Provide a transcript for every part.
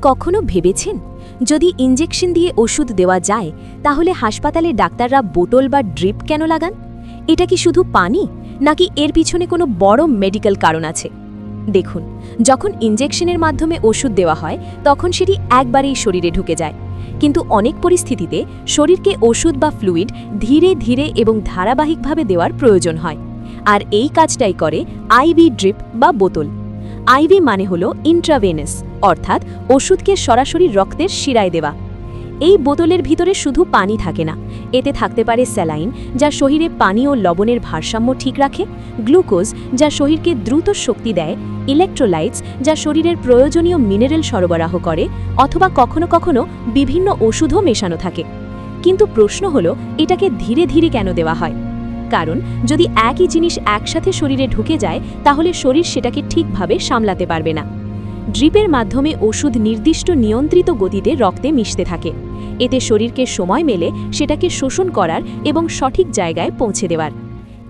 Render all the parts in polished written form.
কখনো ভেবেছেন যদি ইনজেকশন দিয়ে ওষুধ দেওয়া যায় তাহলে হাসপাতালে ডাক্তাররা বোতল বা ড্রিপ কেন লাগান? এটা কি শুধু পানি নাকি এর পিছনে কোনো বড় মেডিকেল কারণ আছে? দেখুন, যখন ইনজেকশনের মাধ্যমে ওষুধ দেওয়া হয় তখন সেটি একবারেই শরীরে ঢুকে যায়, কিন্তু অনেক পরিস্থিতিতে শরীরকে ওষুধ বা ফ্লুইড ধীরে ধীরে এবং ধারাবাহিকভাবে দেওয়ার প্রয়োজন হয়, আর এই কাজটাই করে আইভি ড্রিপ বা বোতল। আইভি মানে হলো ইন্ট্রাভেনাস, অর্থাৎ ওষুধকে সরাসরি রক্তের শিরায় দেওয়া। এই বোতলের ভিতরে শুধু পানি থাকে না, এতে থাকতে পারে স্যালাইন, যা শরীরে পানি ও লবণের ভারসাম্য ঠিক রাখে, গ্লুকোজ, যা শরীরকে দ্রুত শক্তি দেয়, ইলেকট্রোলাইটস, যা শরীরের প্রয়োজনীয় মিনারেল সরবরাহ করে, অথবা কখনো কখনো বিভিন্ন ওষুধও মেশানো থাকে। কিন্তু প্রশ্ন হলো, এটাকে ধীরে ধীরে কেন দেওয়া হয়? কারণ যদি একই জিনিস একসাথে শরীরে ঢুকে যায় তাহলে শরীর সেটাকে ঠিকভাবে সামলাতে পারবে না। ড্রিপের মাধ্যমে ওষুধ নির্দিষ্ট নিয়ন্ত্রিত গতিতে রক্তে মিশতে থাকে, এতে শরীরকে সময় মেলে সেটাকে শোষণ করার এবং সঠিক জায়গায় পৌঁছে দেওয়ার।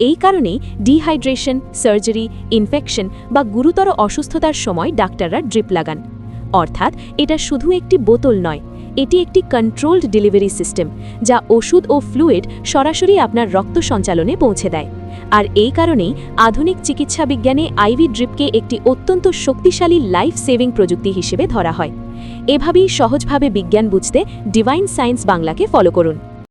এই কারণেই ডিহাইড্রেশন, সার্জারি, ইনফেকশন বা গুরুতর অসুস্থতার সময় ডাক্তাররা ড্রিপ লাগান। অর্থাৎ এটা শুধু একটি বোতল নয়, এটি একটি কন্ট্রোলড ডেলিভারি সিস্টেম, যা ওষুধ ও ফ্লুইড সরাসরি আপনার রক্ত সঞ্চালনে পৌঁছে দেয়। আর এই কারণেই আধুনিক চিকিৎসা বিজ্ঞানে আইভি ড্রিপকে একটি অত্যন্ত শক্তিশালী লাইফ সেভিং প্রযুক্তি হিসেবে ধরা হয়। এভাবেই সহজভাবে বিজ্ঞান বুঝতে ডিভাইন সায়েন্স বাংলাকে ফলো করুন।